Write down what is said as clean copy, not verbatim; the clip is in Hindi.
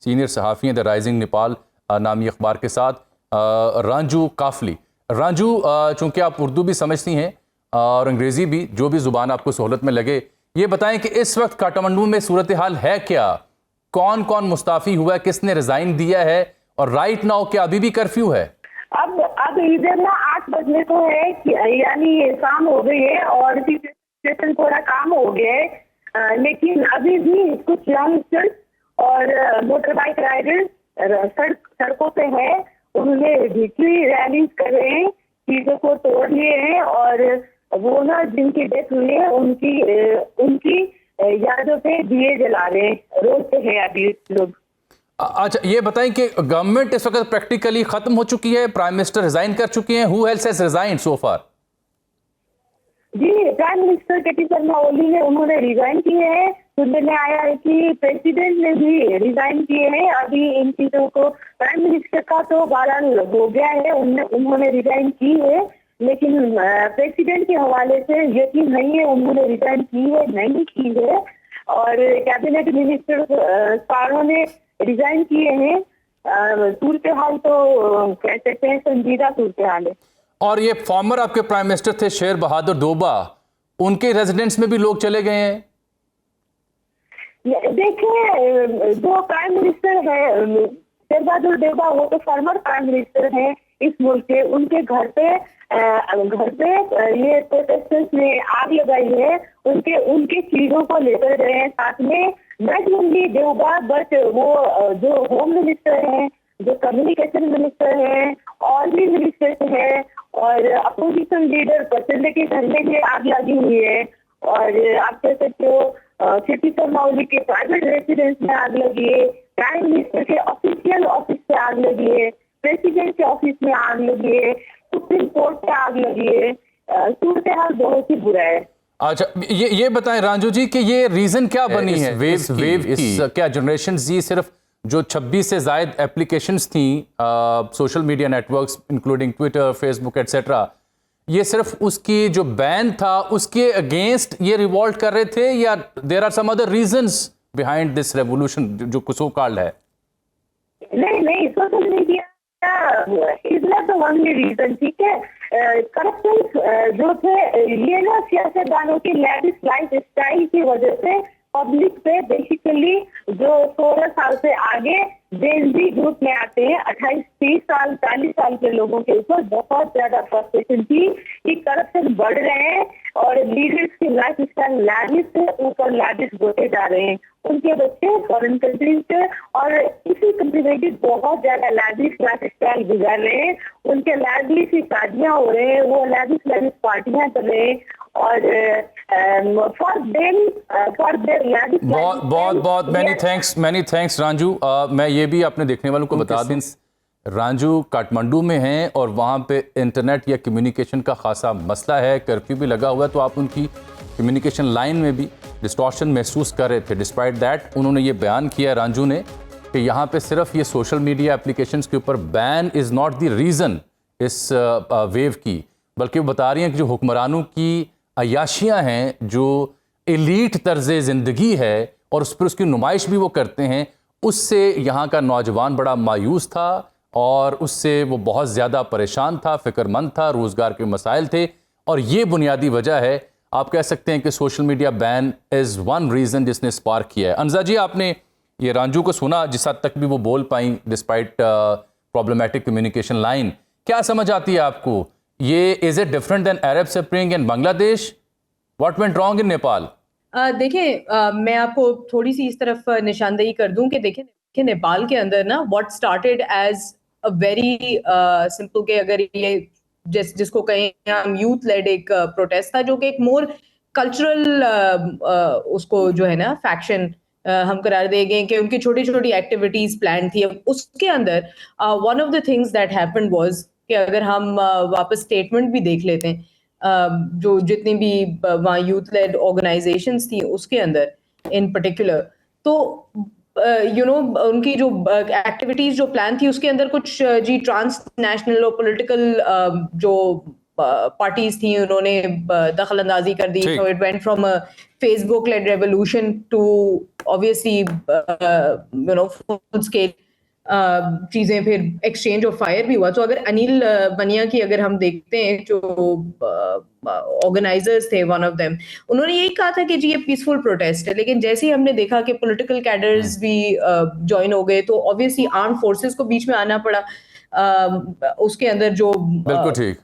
सीनियर सहाफ़ी हैं द राइजिंग नेपाल नामी अखबार के साथ, रांझू काफली। रांझू, चूँकि आप उर्दू भी समझती हैं और अंग्रेज़ी भी, जो भी ज़ुबान आपको सहूलत में लगे, ये बताएं कि इस वक्त काठमांडू में सूरत हाल है क्या? कौन कौन मुस्ताफ़ी हुआ है, किसने रिज़ाइन दिया है, और राइट नाउ क्या अभी भी कर्फ्यू है? अब इधर ना 8 बजने को है, यानी शाम हो गई है और स्टेशन थोड़ा काम हो गया है, लेकिन अभी भी कुछ यंगस्टर्स और मोटर बाइक राइडर्स सड़कों पे है। उन्होंने विक्ट्री रैली कर रहे हैं, चीजों को तोड़ लिए हैं और वो ना जिनकी डेथ हुई है उनकी यादों पे दिए जला रहे हैं, रोड पे है अभी लोग। अच्छा, ये बताएं कि गवर्नमेंट इस वक्त प्रैक्टिकली खत्म हो चुकी है, प्राइम मिनिस्टर रिजाइन कर चुके हैं। Who else has resign so far? जी, प्राइम मिनिस्टर केपी शर्मा ओली ने उन्होंने रिजाइन किए हैं। सुनने में आया है कि प्रेसिडेंट ने भी रिजाइन किए हैं। अभी इन चीजों को प्राइम मिनिस्टर का तो बहरहाल हो गया है, उन्होंने रिजाइन की है, लेकिन प्रेसिडेंट के हवाले से यकीन नहीं है उन्होंने रिजाइन की है नहीं की है। और कैबिनेट मिनिस्टर चारों ने रिजाइन किए हैं। सूरत हाल तो कह सकते हैं संजीदा सूरत हाल है। और ये फॉर्मर आपके प्राइम मिनिस्टर थे शेर बहादुर दोबा, उनके रेजिडेंस में भी लोग चले गए हैं। देखिए, जो प्राइम मिनिस्टर है शेर बहादुर दोबा, वो तो फॉर्मर प्राइम मिनिस्टर है इस मुल्क के। उनके घर पे ये प्रोटेस्टर्स ने आग लगाई है, उनके चीजों को लेकर गए हैं साथ में। नॉट ओनली दोबा बट वो जो होम मिनिस्टर हैं, जो कम्युनिकेशन मिनिस्टर हैं, और भी मिनिस्टर्स हैं, और अपोजिशन लीडर प्रचंड के घर में भी आग लगी हुई है। और आप कह सकते हो केपी शर्मा ओली के प्राइवेट रेसिडेंस में आग लगी है, प्राइम मिनिस्टर के ऑफिशियल ऑफिस से आग लगी है, प्रेसिडेंट के ऑफिस में आग लगी है, सुप्रीम कोर्ट पे आग लगी है। सूरत हाल बहुत ही बुरा है। अच्छा, ये बताएं रांझू जी कि ये रीजन क्या बनी है वेव की? क्या जनरेशन जी सिर्फ जो 26 से ज़ायद एप्लीकेशंस थी social media networks including Twitter, Facebook etcetera, ये सिर्फ उसकी जो बैन था उसके अगेंस्ट ये रिवॉल्ट कर रहे थे, या there are some other reasons behind this revolution जो सो कॉल्ड है? नहीं, social media is not the only reason, ठीक है। करप्शन जो थे, ये ना सियासतदानों की लैविश लाइफ स्टाइल की वजह से पब्लिक पे बेसिकली जो 16 साल से आगे जेन जी ग्रुप में आते हैं, 28, 30 साल, 40 साल के लोगों के ऊपर बहुत ज्यादा फ्रस्ट्रेशन थी कि करप्शन बढ़ रहे हैं और लीडर्स की लाइफ स्टाइल लैविश से ऊपर लैविश होते जा रहे हैं। उनके बच्चे फॉरेन कंट्रीज से और इसी कंट्री बहुत ज्यादा लैविश लाइफ स्टाइल गुजार रहे हैं। उनके लैविश शादियां हो रहे हैं, वो लैविश पार्टियां कर रहे हैं, और बहुत मैनी थैंक्स रांझू। मैं ये भी अपने देखने वालों को बता दें, रांझू काठमांडू में हैं और वहाँ पे इंटरनेट या कम्युनिकेशन का खासा मसला है, कर्फ्यू भी लगा हुआ है, तो आप उनकी कम्युनिकेशन लाइन में भी डिस्टॉर्शन महसूस कर रहे थे। डिस्पाइट दैट उन्होंने ये बयान किया रांझू ने कि यहाँ पे सिर्फ ये सोशल मीडिया एप्लीकेशंस के ऊपर ban is not the reason इस वेव की, बल्कि वो बता रही हैं कि जो हुक्मरानों की अयाशियाँ हैं, जो एलीट तर्ज़ ज़िंदगी है और उस पर उसकी नुमाइश भी वो करते हैं, उससे यहाँ का नौजवान बड़ा मायूस था और उससे वो बहुत ज़्यादा परेशान था, फ़िक्रमंद था, रोज़गार के मसाइल थे, और ये बुनियादी वजह है। आप कह सकते हैं कि social media ban is one reason जिसने स्पार्क किया है। अनजा जी, आपने ये रांझू को सुना, जिस हद तक भी वो बोल पाई डिस्पाइट प्रॉब्लमेटिक कम्युनिकेशन लाइन, क्या समझ आती है आपको? ये is it different than Arab spring in Bangladesh? What went wrong in Nepal? देखिए, मैं आपको थोड़ी सी इस तरफ निशानदेही कर दूं कि देखिए नेपाल के अंदर ना what started as a very simple के अगर ये जिसको कहें हम यूथ लेड एक प्रोटेस्ट था, जो कि एक मोर कल्चरल उसको जो है ना फैक्शन हम करार देंगे कि उनकी छोटी छोटी एक्टिविटीज प्लान थी। उसके अंदर one of the things that happened was कि अगर हम वापस स्टेटमेंट भी देख लेते हैं, जो जितनी भी वहाँ यूथ लेड ऑर्गेनाइजेशंस थी उसके अंदर इन पर्टिकुलर, तो उनकी जो एक्टिविटीज जो प्लान थी उसके अंदर कुछ जी ट्रांस नेशनल और पॉलिटिकल जो पार्टीज थी उन्होंने दखल अंदाजी कर दी. ठीक. So it went from a Facebook led revolution to obviously full scale चीजें, फिर एक्सचेंज ऑफ फायर भी हुआ. तो अगर अनिल बनिया की अगर हम देखते हैं, जो ऑर्गेनाइजर्स थे, वन ऑफ देम, उन्होंने यही कहा था कि जी ये पीसफुल प्रोटेस्ट है. लेकिन जैसे ही हमने देखा कि पॉलिटिकल कैडर्स भी ज्वाइन हो गए, तो ऑब्वियसली आर्म फोर्सेस को बीच में आना पड़ा. उसके अंदर जो बिल्कुल ठीक.